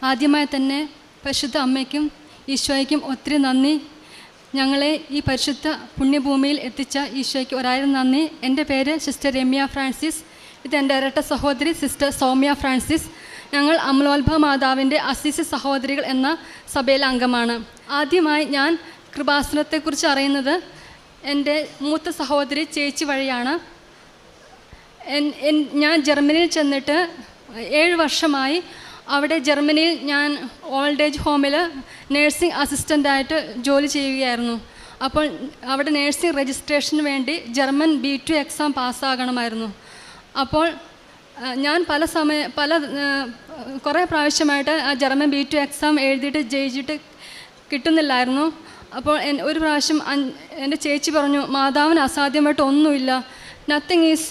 ആദ്യമായി തന്നെ പരിശുദ്ധ അമ്മയ്ക്കും ഈശോയ്ക്കും ഒത്തിരി നന്ദി. ഞങ്ങളെ ഈ പരിശുദ്ധ പുണ്യഭൂമിയിൽ എത്തിച്ച ഈശോയ്ക്ക് 1000 നന്ദി. എൻ്റെ പേര് സിസ്റ്റർ രമ്യ ഫ്രാൻസിസ്. ഇതെൻ്റെ ഇരട്ട സഹോദരി സിസ്റ്റർ സൗമ്യ ഫ്രാൻസിസ്. ഞങ്ങൾ അമലോത്ഭവ മാതാവിൻ്റെ അസീസി സഹോദരികൾ എന്ന സഭയിലെ അംഗമാണ്. ആദ്യമായി ഞാൻ കൃപാസനത്തെക്കുറിച്ച് അറിയുന്നത് എൻ്റെ മൂത്ത സഹോദരി ചേച്ചി വഴിയാണ്. ഞാൻ ജർമ്മനിയിൽ ചെന്നിട്ട് 7 വർഷമായി. അവിടെ ജർമ്മനിയിൽ ഞാൻ ഓൾഡ് ഏജ് ഹോമിൽ നേഴ്സിംഗ് അസിസ്റ്റൻ്റായിട്ട് ജോലി ചെയ്യുകയായിരുന്നു. അപ്പോൾ അവിടെ നേഴ്സിംഗ് രജിസ്ട്രേഷന് വേണ്ടി ജർമ്മൻ B2 എക്സാം പാസ്സാകണമായിരുന്നു. അപ്പോൾ ഞാൻ കുറേ പ്രാവശ്യമായിട്ട് ആ ജർമ്മൻ B2 എക്സാം എഴുതിയിട്ട് ജയിച്ചിട്ട് കിട്ടുന്നില്ലായിരുന്നു. അപ്പോൾ ഒരു പ്രാവശ്യം എൻ്റെ ചേച്ചി പറഞ്ഞു, മാതാവിന് അസാധ്യമായിട്ട് ഒന്നുമില്ല, nothing is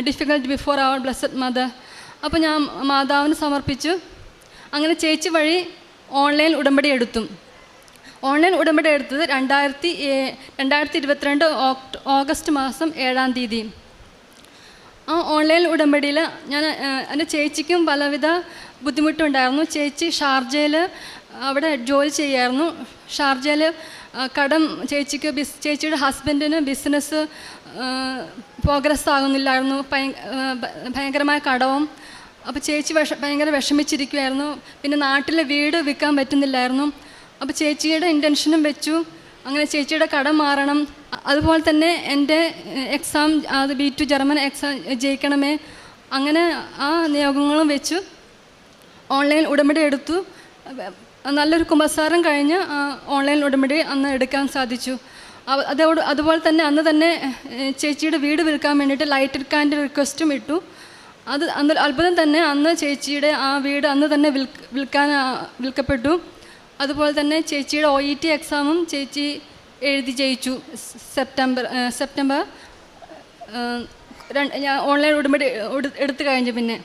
difficult before our blessed mother. അപ്പോൾ ഞാൻ മാതാവിന് സമർപ്പിച്ചു. അങ്ങനെ ചേച്ചി വഴി ഓൺലൈൻ ഉടമ്പടി എടുത്തു. ഓൺലൈൻ ഉടമ്പടി എടുത്തത് 2022 ഓഗസ്റ്റ് മാസം 7-ാം തീയതി. ആ ഓൺലൈൻ ഉടമ്പടിയിൽ എൻ്റെ ചേച്ചിക്കും പലവിധ ബുദ്ധിമുട്ടുണ്ടായിരുന്നു. ചേച്ചി ഷാർജയിൽ അവിടെ ജോലി ചെയ്യായിരുന്നു. ഷാർജയിൽ കടം ചേച്ചിയുടെ ഹസ്ബൻഡിന് ബിസിനസ് പ്രോഗ്രസ് ആകുന്നില്ലായിരുന്നു. ഭയങ്കരമായ കടവും. അപ്പോൾ ചേച്ചി ഭയങ്കര വിഷമിച്ചിരിക്കുമായിരുന്നു. പിന്നെ നാട്ടിലെ വീട് വിൽക്കാൻ പറ്റുന്നില്ലായിരുന്നു. അപ്പോൾ ചേച്ചിയുടെ ഇൻറ്റൻഷനും വെച്ചു, അങ്ങനെ ചേച്ചിയുടെ കടം മാറണം, അതുപോലെ തന്നെ എൻ്റെ എക്സാം അത് B2 ജർമ്മൻ എക്സാം ജയിക്കണമേ, അങ്ങനെ ആ നിയോഗങ്ങളും വെച്ചു ഓൺലൈൻ ഉടമ്പടി എടുത്തു. നല്ലൊരു കുമ്പസാരം കഴിഞ്ഞ് ഓൺലൈൻ ഉടമ്പടി അന്ന് എടുക്കാൻ സാധിച്ചു. അതുപോലെ തന്നെ അന്ന് തന്നെ ചേച്ചിയുടെ വീട് വിൽക്കാൻ വേണ്ടിയിട്ട് ലൈറ്റ് കാൻ്റെ റിക്വസ്റ്റും ഇട്ടു. അന്ന് അത്ഭുതം തന്നെ, അന്ന് ചേച്ചിയുടെ ആ വീട് അന്ന് തന്നെ വിൽക്കപ്പെട്ടു. അതുപോലെ തന്നെ ചേച്ചിയുടെ OET എക്സാമും ചേച്ചി എഴുതി ജയിച്ചു. സെപ്റ്റംബർ ഞാൻ ഓൺലൈൻ ഉടമ്പടി എടുത്തു കഴിഞ്ഞു. പിന്നെ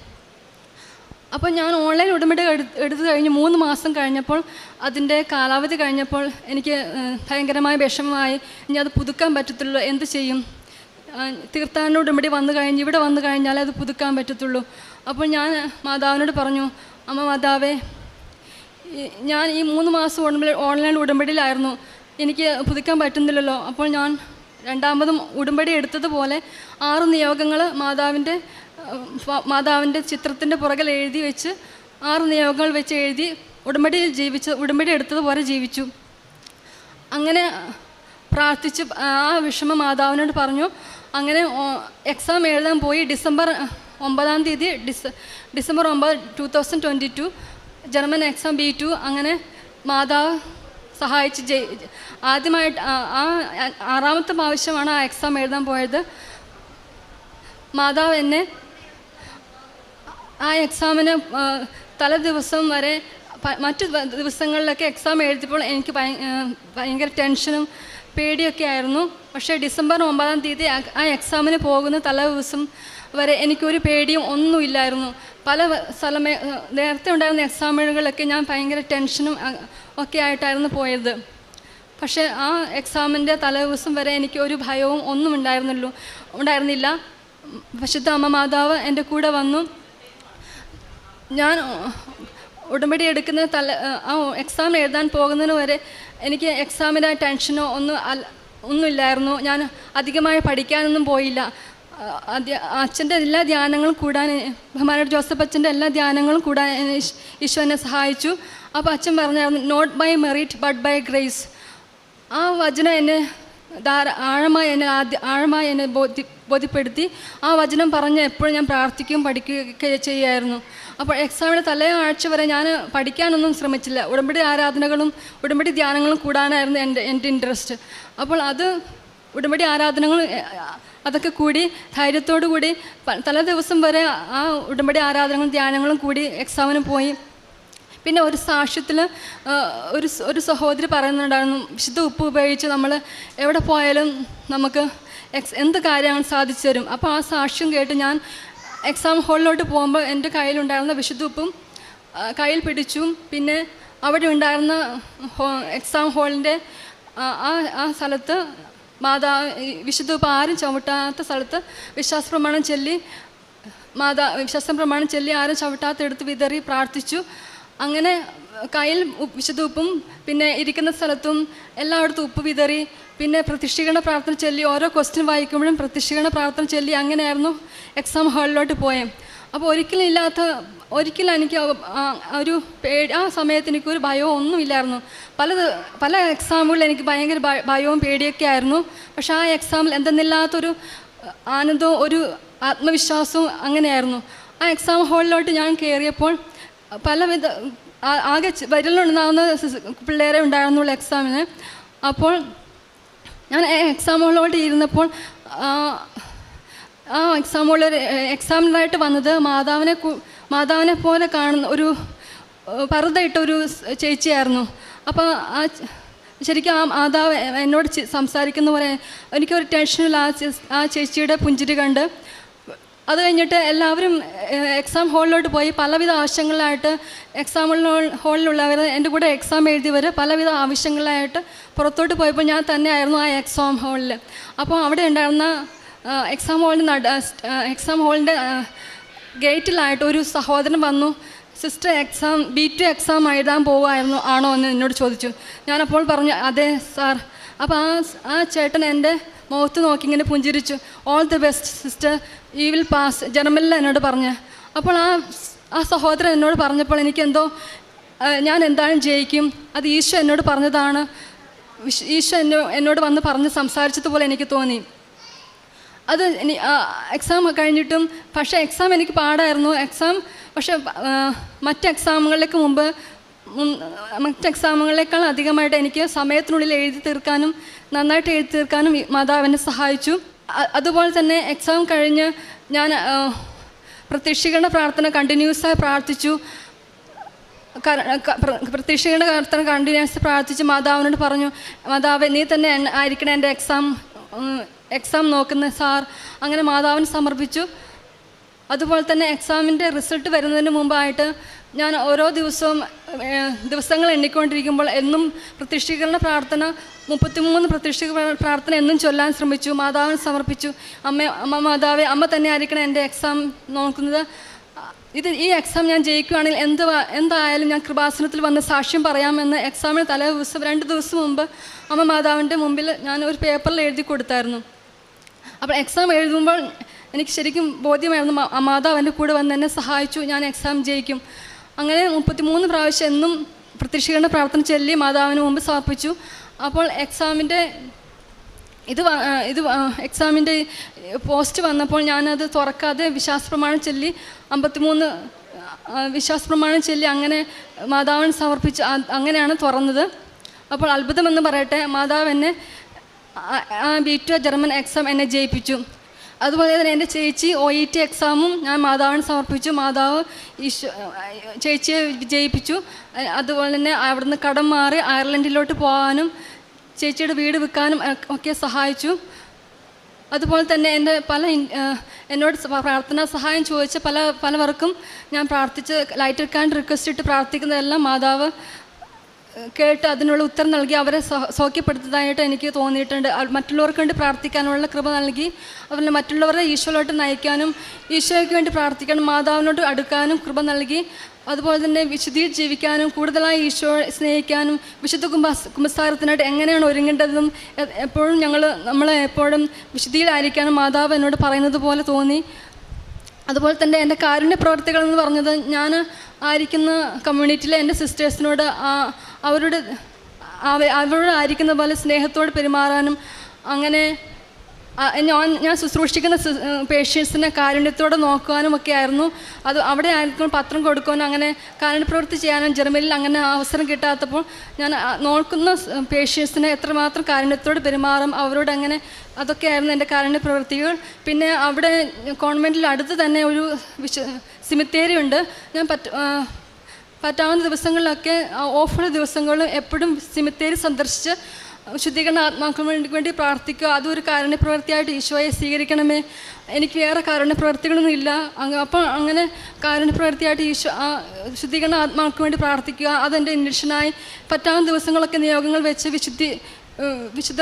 അപ്പോൾ ഞാൻ ഓൺലൈൻ ഉടമ്പടി എടുത്തു കഴിഞ്ഞ് 3 മാസം കഴിഞ്ഞപ്പോൾ, അതിൻ്റെ കാലാവധി കഴിഞ്ഞപ്പോൾ എനിക്ക് ഭയങ്കരമായ വിഷമമായി. ഇനി അത് പുതുക്കാൻ പറ്റത്തുള്ളൂ, എന്ത് ചെയ്യും? തീർത്ഥാടന ഉടമ്പടി ഇവിടെ വന്നു കഴിഞ്ഞാൽ അത് പുതുക്കാൻ പറ്റത്തുള്ളൂ. അപ്പോൾ ഞാൻ മാതാവിനോട് പറഞ്ഞു, അമ്മ മാതാവേ, ഞാൻ ഈ 3 മാസം ഓൺലൈൻ ഉടമ്പടിയിലായിരുന്നു, എനിക്ക് പുതുക്കാൻ പറ്റുന്നില്ലല്ലോ. അപ്പോൾ ഞാൻ രണ്ടാമതും ഉടമ്പടി എടുത്തതുപോലെ 6 നിയോഗങ്ങൾ മാതാവിൻ്റെ ചിത്രത്തിൻ്റെ പുറകിൽ എഴുതി വെച്ച് 6 നിയോഗങ്ങൾ വെച്ച് എഴുതി ഉടമ്പടി എടുത്തതുപോലെ ജീവിച്ചു. അങ്ങനെ പ്രാർത്ഥിച്ച് ആ വിഷമം മാതാവിനോട് പറഞ്ഞു. അങ്ങനെ എക്സാം എഴുതാൻ പോയി. ഡിസംബർ 9-ാം തീയതി ഡിസംബർ 9, 2022 ജർമ്മൻ എക്സാം B2 അങ്ങനെ മാതാവ് സഹായിച്ച് ആദ്യമായിട്ട് 6ാമത്തെ പ്രാവശ്യമാണ് ആ എക്സാം എഴുതാൻ പോയത്. മാതാവ് എന്നെ ആ എക്സാമിന് തലേ ദിവസം വരെ മറ്റു ദിവസങ്ങളിലൊക്കെ എക്സാം എഴുതിയപ്പോൾ എനിക്ക് ഭയങ്കര ടെൻഷനും പേടിയൊക്കെ ആയിരുന്നു. പക്ഷേ ഡിസംബർ 9-ാം തീയതി ആ എക്സാമിന് പോകുന്ന തലേ ദിവസം വരെ എനിക്കൊരു പേടിയും ഒന്നുമില്ലായിരുന്നു. നേരത്തെ ഉണ്ടായിരുന്ന എക്സാമുകളിലൊക്കെ ഞാൻ ഭയങ്കര ടെൻഷനും ഒക്കെ ആയിട്ടായിരുന്നു പോയത്. പക്ഷേ ആ എക്സാമിൻ്റെ തലേ ദിവസം വരെ എനിക്ക് ഒരു ഭയവും ഒന്നും ഉണ്ടായിരുന്നില്ല. പരിശുദ്ധ അമ്മ മാതാവ് എൻ്റെ കൂടെ വന്നു. ഞാൻ ഉടമ്പടി എടുക്കുന്ന ആ എക്സാം എഴുതാൻ പോകുന്നതിന് വരെ എനിക്ക് എക്സാമിൻ്റെ ടെൻഷനോ ഒന്നുമില്ലായിരുന്നു. ഞാൻ അധികമായി പഠിക്കാനൊന്നും പോയില്ല. അച്ഛൻ്റെ എല്ലാ ധ്യാനങ്ങളും കൂടാൻ, ബഹുമാനപ്പെട്ട ജോസഫ് അച്ഛൻ്റെ എല്ലാ ധ്യാനങ്ങളും കൂടാൻ ഈശോ എന്നെ സഹായിച്ചു. അപ്പോൾ അച്ഛൻ പറഞ്ഞായിരുന്നു, not by merit but by grace. ആ വചനം എന്നെ ആഴമായി എന്നെ ബോധ്യപ്പെടുത്തി. ആ വചനം പറഞ്ഞ് എപ്പോഴും ഞാൻ പ്രാർത്ഥിക്കുകയും പഠിക്കുകയൊക്കെ ചെയ്യുമായിരുന്നു. അപ്പോൾ എക്സാമിൻ്റെ തലേ ആഴ്ച വരെ ഞാൻ പഠിക്കാനൊന്നും ശ്രമിച്ചില്ല. ഉടമ്പടി ആരാധനകളും ഉടമ്പടി ധ്യാനങ്ങളും കൂടാനായിരുന്നു എൻ്റെ ഇൻട്രസ്റ്റ്. അപ്പോൾ ഉടമ്പടി ആരാധനകളും അതൊക്കെ കൂടി ധൈര്യത്തോടു കൂടി തലേ ദിവസം വരെ ആ ഉടമ്പടി ആരാധനകളും ധ്യാനങ്ങളും കൂടി എക്സാമിന് പോയി. പിന്നെ ഒരു സാക്ഷ്യത്തിൽ ഒരു സഹോദരി പറയുന്നുണ്ടായിരുന്നു, വിശുദ്ധ ഉപ്പ് ഉപയോഗിച്ച് നമ്മൾ എവിടെ പോയാലും നമുക്ക് എന്ത് കാര്യങ്ങളും സാധിച്ചു തരും. അപ്പോൾ ആ സാക്ഷ്യം കേട്ട് ഞാൻ എക്സാം ഹാളിലോട്ട് പോകുമ്പോൾ എൻ്റെ കയ്യിലുണ്ടായിരുന്ന വിശുദ്ധ ഉപ്പും കയ്യിൽ പിടിച്ചു. പിന്നെ അവിടെ ഉണ്ടായിരുന്ന എക്സാം ഹാളിൻ്റെ ആ സ്ഥലത്ത് വിശുദ്ധ ഉപ്പ് ആരും ചവിട്ടാത്ത സ്ഥലത്ത് വിശ്വാസ പ്രമാണം ചൊല്ലി ആരും ചവിട്ടാത്ത എടുത്ത് വിതറി പ്രാർത്ഥിച്ചു. അങ്ങനെ കയ്യിൽ വിശുദ്ധ ഉപ്പും പിന്നെ ഇരിക്കുന്ന സ്ഥലത്തും എല്ലായിടത്തും ഉപ്പ് വിതറി, പിന്നെ പ്രത്യക്ഷീകരണ പ്രാർത്ഥന ചൊല്ലി, ഓരോ ക്വസ്റ്റ്യൻ വായിക്കുമ്പോഴും പ്രത്യക്ഷീകരണ പ്രാർത്ഥന ചൊല്ലി അങ്ങനെയായിരുന്നു എക്സാം ഹാളിലോട്ട് പോയത്. അപ്പോൾ ഒരിക്കലും എനിക്ക് ഒരു ആ സമയത്ത് എനിക്കൊരു ഭയവും ഒന്നുമില്ലായിരുന്നു. പല എക്സാമുകളിൽ എനിക്ക് ഭയങ്കര ഭയവും പേടിയൊക്കെ ആയിരുന്നു. പക്ഷേ ആ എക്സാമിൽ എന്തെന്നില്ലാത്തൊരു ആനന്ദവും ഒരു ആത്മവിശ്വാസവും അങ്ങനെയായിരുന്നു. ആ എക്സാം ഹാളിലോട്ട് ഞാൻ കയറിയപ്പോൾ പലവിധ ആകെ വിരലുണ്ടാകുന്ന പിള്ളേരെ ഉണ്ടായിരുന്നുള്ളൂ എക്സാമിന്. അപ്പോൾ ഞാൻ എക്സാം ഹാളിലോട്ട് ഇരുന്നപ്പോൾ ആ എക്സാമിനായിട്ട് വന്നത് മാതാവിനെ പോലെ കാണുന്ന ഒരു പർദ്ദയിട്ട ഒരു ചേച്ചിയായിരുന്നു. അപ്പോൾ ശരിക്കും ആ മാതാവ് എന്നോട് സംസാരിക്കുന്ന പോലെ എനിക്കൊരു ടെൻഷനിൽ ആ ചേച്ചിയുടെ പുഞ്ചിരി കണ്ട്. അത് കഴിഞ്ഞിട്ട് എല്ലാവരും എക്സാം ഹാളിലോട്ട് പോയി. പലവിധ ആവശ്യങ്ങളായിട്ട് എക്സാം ഹാളിലുള്ളവർ, എൻ്റെ കൂടെ എക്സാം എഴുതിയവർ പലവിധ പുറത്തോട്ട് പോയപ്പോൾ ഞാൻ തന്നെയായിരുന്നു ആ എക്സാം ഹാളിൽ. അപ്പോൾ അവിടെ ഉണ്ടായിരുന്ന എക്സാം ഹാളിൻ്റെ ഗേറ്റിലായിട്ട് ഒരു സഹോദരൻ വന്നു. സിസ്റ്റർ B2 എക്സാം എഴുതാൻ ആണോ എന്ന് എന്നോട് ചോദിച്ചു. ഞാനപ്പോൾ പറഞ്ഞു അതെ സാർ. അപ്പോൾ ആ ചേട്ടൻ എൻ്റെ മുഖത്ത് നോക്കി ഇങ്ങനെ പുഞ്ചിരിച്ചു. All the best sister, you will pass, ജർമ്മനിൽ എന്നോട് പറഞ്ഞു. അപ്പോൾ ആ സഹോദരൻ എന്നോട് പറഞ്ഞപ്പോൾ എനിക്കെന്തോ ഞാൻ എന്തായാലും ജയിക്കും, അത് ഈശോ എന്നോട് പറഞ്ഞതാണ്, ഈശോ എന്നോട് വന്ന് പറഞ്ഞ് സംസാരിച്ചതുപോലെ എനിക്ക് തോന്നി. അത് എക്സാം കഴിഞ്ഞിട്ടും പക്ഷേ എക്സാം എനിക്ക് പാടായിരുന്നു. പക്ഷേ മറ്റ് എക്സാമുകളേക്കാൾ അധികമായിട്ട് എനിക്ക് സമയത്തിനുള്ളിൽ നന്നായിട്ട് എഴുതി തീർക്കാനും മാതാവ് എന്നെ സഹായിച്ചു. അതുപോലെ തന്നെ എക്സാം കഴിഞ്ഞ് ഞാൻ പ്രത്യക്ഷീകരണ പ്രാർത്ഥന കണ്ടിന്യൂസായി പ്രാർത്ഥിച്ചു. പ്രത്യക്ഷീകരണ പ്രാർത്ഥന കണ്ടിന്യൂസ് പ്രാർത്ഥിച്ച് മാതാവിനോട് പറഞ്ഞു, മാതാവ് നീ തന്നെ ആയിരിക്കണം എൻ്റെ എക്സാം നോക്കുന്ന സാർ. അങ്ങനെ മാതാവിന് സമർപ്പിച്ചു. അതുപോലെ തന്നെ എക്സാമിൻ്റെ റിസൾട്ട് വരുന്നതിന് മുമ്പായിട്ട് ഞാൻ ഓരോ ദിവസങ്ങൾ എണ്ണിക്കൊണ്ടിരിക്കുമ്പോൾ എന്നും പ്രത്യക്ഷീകരണ പ്രാർത്ഥന 33 പ്രത്യക്ഷീകരണ പ്രാർത്ഥന എന്നും ചൊല്ലാൻ ശ്രമിച്ചു. മാതാവിന് സമർപ്പിച്ചു. മാതാവേ, അമ്മ തന്നെ ആയിരിക്കണം എൻ്റെ എക്സാം നോക്കുന്നത്. ഈ എക്സാം ഞാൻ ജയിക്കുകയാണെങ്കിൽ എന്തായാലും ഞാൻ കൃപാസനത്തിൽ വന്ന് സാക്ഷ്യം പറയാമെന്ന് എക്സാമിന് 2 ദിവസം മുമ്പ് അമ്മ മാതാവിൻ്റെ മുമ്പിൽ ഞാൻ ഒരു പേപ്പറിൽ എഴുതി കൊടുത്തായിരുന്നു. അപ്പോൾ എക്സാം എഴുതുമ്പോൾ എനിക്ക് ശരിക്കും ബോധ്യമായിരുന്നു മാതാവ് എൻ്റെ കൂടെ വന്ന് എന്നെ സഹായിച്ചു, ഞാൻ എക്സാം ജയിക്കും. അങ്ങനെ 33 പ്രാവശ്യം എന്നും പ്രത്യക്ഷീകരണ പ്രാർത്ഥന ചൊല്ലി മാതാവിന് മുമ്പ് സമർപ്പിച്ചു. അപ്പോൾ എക്സാമിൻ്റെ പോസ്റ്റ് വന്നപ്പോൾ ഞാനത് തുറക്കാതെ വിശ്വാസപ്രമാണം ചൊല്ലി 53 വിശ്വാസപ്രമാണം ചൊല്ലി അങ്ങനെ മാതാവിന് സമർപ്പിച്ചു. അങ്ങനെയാണ് തുറന്നത്. അപ്പോൾ അത്ഭുതമെന്ന് പറയട്ടെ, മാതാവ് എന്നെ B2 ജർമ്മൻ എക്സാം എന്നെ ജയിപ്പിച്ചു. അതുപോലെ തന്നെ എൻ്റെ ചേച്ചി OET എക്സാമും ഞാൻ മാതാവിന് സമർപ്പിച്ചു. മാതാവ് ചേച്ചിയെ വിജയിപ്പിച്ചു. അതുപോലെ തന്നെ അവിടുന്ന് കടം മാറി അയർലൻഡിലോട്ട് പോകാനും ചേച്ചിയുടെ വീട് വിൽക്കാനും ഒക്കെ സഹായിച്ചു. അതുപോലെ തന്നെ എന്നോട് പ്രാർത്ഥനാ സഹായം ചോദിച്ച പലവർക്കും ഞാൻ പ്രാർത്ഥിച്ച് ലൈറ്റ് കാൻഡ് റിക്വസ്റ്റ് ഇട്ട് പ്രാർത്ഥിക്കുന്നതെല്ലാം മാതാവ് കേട്ട് അതിനുള്ള ഉത്തരം നൽകി അവരെ സൗഖ്യപ്പെടുത്തുന്നതായിട്ട് എനിക്ക് തോന്നിയിട്ടുണ്ട്. മറ്റുള്ളവർക്ക് വേണ്ടി പ്രാർത്ഥിക്കാനുള്ള കൃപ നൽകി അവരെ മറ്റുള്ളവരെ ഈശോയിലോട്ട് നയിക്കാനും ഈശോയ്ക്ക് വേണ്ടി പ്രാർത്ഥിക്കാനും മാതാവിനോട്ട് അടുക്കാനും കൃപ നൽകി. അതുപോലെ തന്നെ വിശുദ്ധിയിൽ ജീവിക്കാനും കൂടുതലായി ഈശോയെ സ്നേഹിക്കാനും വിശുദ്ധ കുമ്പസാരത്തിനായിട്ട് എങ്ങനെയാണ് ഒരുങ്ങേണ്ടതെന്നും എപ്പോഴും നമ്മളെ എപ്പോഴും വിശുദ്ധിയിലായിരിക്കാനും മാതാവ് എന്നോട് പറയുന്നത് പോലെ തോന്നി. അതുപോലെ തന്നെ എൻ്റെ കാരുണ്യ പ്രവർത്തികളെന്ന് പറഞ്ഞത് ഞാൻ ആയിരിക്കുന്ന കമ്മ്യൂണിറ്റിയിലെ എൻ്റെ സിസ്റ്റേഴ്സിനോട് അവരോട് ആയിരിക്കുന്ന പോലെ സ്നേഹത്തോട് പെരുമാറാനും അങ്ങനെ ഞാൻ ശുശ്രൂഷിക്കുന്ന പേഷ്യൻസിനെ കാരുണ്യത്തോടെ നോക്കുവാനും ഒക്കെ ആയിരുന്നു. അവിടെ ആയിരിക്കും പത്രം കൊടുക്കാനും അങ്ങനെ കാരുണ്യപ്രവൃത്തി ചെയ്യാനും ജർമ്മനിയിൽ അങ്ങനെ അവസരം കിട്ടാത്തപ്പോൾ ഞാൻ നോക്കുന്ന പേഷ്യൻസിനെ എത്രമാത്രം കാരുണ്യത്തോട് പെരുമാറും അവരോട് അങ്ങനെ അതൊക്കെയായിരുന്നു എൻ്റെ കാരുണ്യപ്രവൃത്തികൾ. പിന്നെ അവിടെ കോൺവെൻറ്റിൽ അടുത്ത് തന്നെ ഒരു സിമിത്തേരി ഉണ്ട്. ഞാൻ പറ്റാവുന്ന ദിവസങ്ങളിലൊക്കെ ഓഫുള്ള ദിവസങ്ങളിലും എപ്പോഴും സിമിത്തേരി സന്ദർശിച്ച് ശുദ്ധീകരണ ആത്മാക്കൾക്ക് വേണ്ടി പ്രാർത്ഥിക്കുക. അതൊരു കാരുണ്യപ്രവൃത്തിയായിട്ട് ഈശോയെ സ്വീകരിക്കണമേ. എനിക്ക് വേറെ കാരുണ്യപ്രവൃത്തികളൊന്നും ഇല്ല. അപ്പോൾ അങ്ങനെ കാരുണ്യപ്രവൃത്തിയായിട്ട് ശുദ്ധീകരണ ആത്മാക്കൾക്ക് വേണ്ടി പ്രാർത്ഥിക്കുക. അതെൻ്റെ ഇൻഡക്ഷനായി പറ്റാവുന്ന ദിവസങ്ങളൊക്കെ നിയോഗങ്ങൾ വെച്ച് വിശുദ്ധ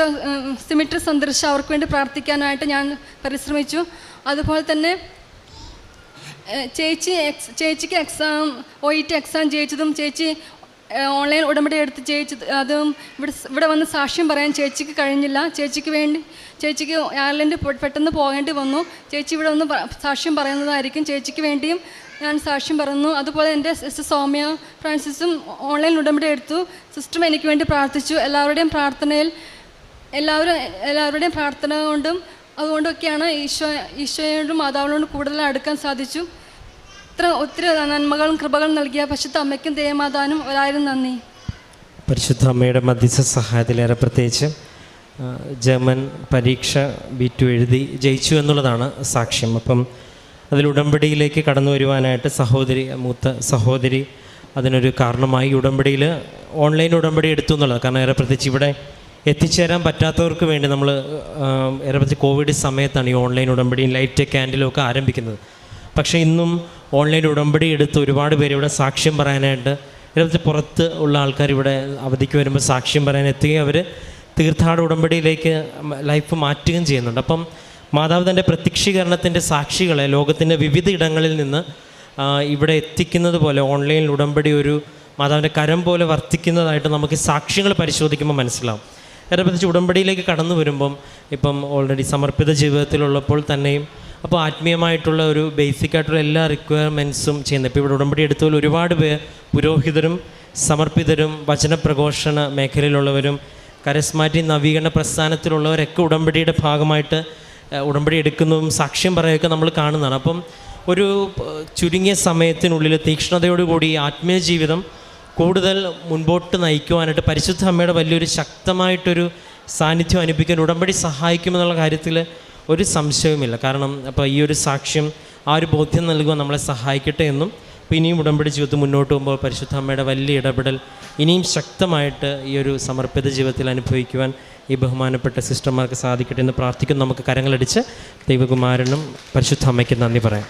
സിമിറ്ററി സന്ദർശിച്ച് അവർക്ക് വേണ്ടി പ്രാർത്ഥിക്കാനായിട്ട് ഞാൻ പരിശ്രമിച്ചു. അതുപോലെ തന്നെ ചേച്ചിക്ക് OET എക്സാം ജയിച്ചതും ചേച്ചി ഓൺലൈൻ ഉടമ്പടി എടുത്ത് ജയിച്ചത് അതും ഇവിടെ വന്ന് സാക്ഷ്യം പറയാൻ ചേച്ചിക്ക് കഴിഞ്ഞില്ല. ചേച്ചിക്ക് അയർലൻഡ് പെട്ടെന്ന് പോകേണ്ടി വന്നു. ചേച്ചി ഇവിടെ വന്ന് സാക്ഷ്യം പറയുന്നതായിരിക്കും. ചേച്ചിക്ക് വേണ്ടിയും ഞാൻ സാക്ഷ്യം പറയുന്നു. അതുപോലെ എൻ്റെ സിസ്റ്റർ സൗമ്യ ഫ്രാൻസിസും ഓൺലൈൻ ഉടമ്പടി എടുത്തു. സിസ്റ്ററും എനിക്ക് വേണ്ടി പ്രാർത്ഥിച്ചു. എല്ലാവരുടെയും പ്രാർത്ഥന കൊണ്ടും അതുകൊണ്ടൊക്കെയാണ് ഈശോയോടും മാതാവിനോടും കൂടുതൽ അടുക്കാൻ സാധിച്ചു. ഒത്തിരി നന്മകളും കൃപകളും നൽകിയ പരിശുദ്ധ അമ്മയ്ക്കും ദേവമാതാവിനും ഒരായിരം നന്ദി. പരിശുദ്ധ അമ്മയുടെ മധ്യസ്ഥ സഹായത്തിലേറെ പ്രത്യേകിച്ച് ജർമ്മൻ പരീക്ഷ B2 എഴുതി ജയിച്ചു എന്നുള്ളതാണ് സാക്ഷ്യം. അപ്പം അതിൽ ഉടമ്പടിയിലേക്ക് കടന്നു വരുവാനായിട്ട് മൂത്ത സഹോദരി അതിനൊരു കാരണമായി. ഉടമ്പടിയിൽ ഓൺലൈൻ ഉടമ്പടി എടുത്തു എന്നുള്ളത് കാരണം ഏറെ പ്രത്യേകിച്ച് ഇവിടെ എത്തിച്ചേരാൻ പറ്റാത്തവർക്ക് വേണ്ടി നമ്മൾ ഏറെ പ്രത്യേകിച്ച് കോവിഡ് സമയത്താണ് ഈ ഓൺലൈൻ ഉടമ്പടിയും ലൈറ്റ് ക്യാൻഡിലും ഒക്കെ ആരംഭിക്കുന്നത്. പക്ഷേ ഇന്നും ഓൺലൈൻ ഉടമ്പടി എടുത്ത് ഒരുപാട് പേര് ഇവിടെ സാക്ഷ്യം പറയാനായിട്ട് ഇതിനകത്ത് പുറത്ത് ഉള്ള ആൾക്കാർ ഇവിടെ അവധിക്ക് വരുമ്പോൾ സാക്ഷ്യം പറയാൻ എത്തുകയും അവർ തീർത്ഥാടന ഉടമ്പടിയിലേക്ക് ലൈഫ് മാറ്റുകയും ചെയ്യുന്നുണ്ട്. അപ്പം മാതാവ് തൻ്റെ പ്രത്യക്ഷീകരണത്തിൻ്റെ സാക്ഷികളെ ലോകത്തിൻ്റെ വിവിധ ഇടങ്ങളിൽ നിന്ന് ഇവിടെ എത്തിക്കുന്നത് പോലെ ഓൺലൈൻ ഉടമ്പടി ഒരു മാതാവിൻ്റെ കരം പോലെ വർത്തിക്കുന്നതായിട്ട് നമുക്ക് സാക്ഷ്യങ്ങൾ പരിശോധിക്കുമ്പോൾ മനസ്സിലാവും. ഏറെ പ്രത്യേകിച്ച് ഉടമ്പടിയിലേക്ക് കടന്നു വരുമ്പം ഇപ്പം ഓൾറെഡി സമർപ്പിത ജീവിതത്തിലുള്ളപ്പോൾ തന്നെയും അപ്പോൾ ആത്മീയമായിട്ടുള്ള ഒരു ബേസിക്കായിട്ടുള്ള എല്ലാ റിക്വയർമെൻറ്റ്സും ചെയ്യുന്നത്. ഇപ്പോൾ ഇവിടെ ഉടമ്പടി എടുത്തതിൽ ഒരുപാട് പേർ പുരോഹിതരും സമർപ്പിതരും വചനപ്രഘോഷണ മേഖലയിലുള്ളവരും കരസ്മാറ്റിക് നവീകരണ പ്രസ്ഥാനത്തിലുള്ളവരൊക്കെ ഉടമ്പടിയുടെ ഭാഗമായിട്ട് ഉടമ്പടി എടുക്കുന്നതും സാക്ഷ്യം പറയുകയൊക്കെ നമ്മൾ കാണുന്നതാണ്. അപ്പം ഒരു ചുരുങ്ങിയ സമയത്തിനുള്ളിൽ തീക്ഷ്ണതയോടുകൂടി ആത്മീയ ജീവിതം കൂടുതൽ മുൻപോട്ട് നയിക്കുവാനായിട്ട് പരിശുദ്ധ അമ്മയുടെ വലിയൊരു ശക്തമായിട്ടൊരു സാന്നിധ്യം അനുഭവിക്കാൻ ഉടമ്പടി സഹായിക്കുമെന്നുള്ള കാര്യത്തിൽ ഒരു സംശയവുമില്ല. കാരണം അപ്പോൾ ഈ ഒരു സാക്ഷ്യം ആ ഒരു ബോധ്യം നൽകുവാൻ നമ്മളെ സഹായിക്കട്ടെ എന്നും അപ്പോൾ ഇനിയും ഉടമ്പടി ജീവിതത്തിൽ മുന്നോട്ട് പോകുമ്പോൾ പരിശുദ്ധ അമ്മയുടെ വലിയ ഇടപെടൽ ഇനിയും ശക്തമായിട്ട് ഈ ഒരു സമർപ്പിത ജീവിതത്തിൽ അനുഭവിക്കുവാൻ ഈ ബഹുമാനപ്പെട്ട സിസ്റ്റർമാർക്ക് സാധിക്കട്ടെ എന്ന് പ്രാർത്ഥിക്കുന്നു. നമുക്ക് കരങ്ങളടിച്ച് ദൈവകുമാരനും പരിശുദ്ധ അമ്മയ്ക്ക് നന്ദി പറയാം.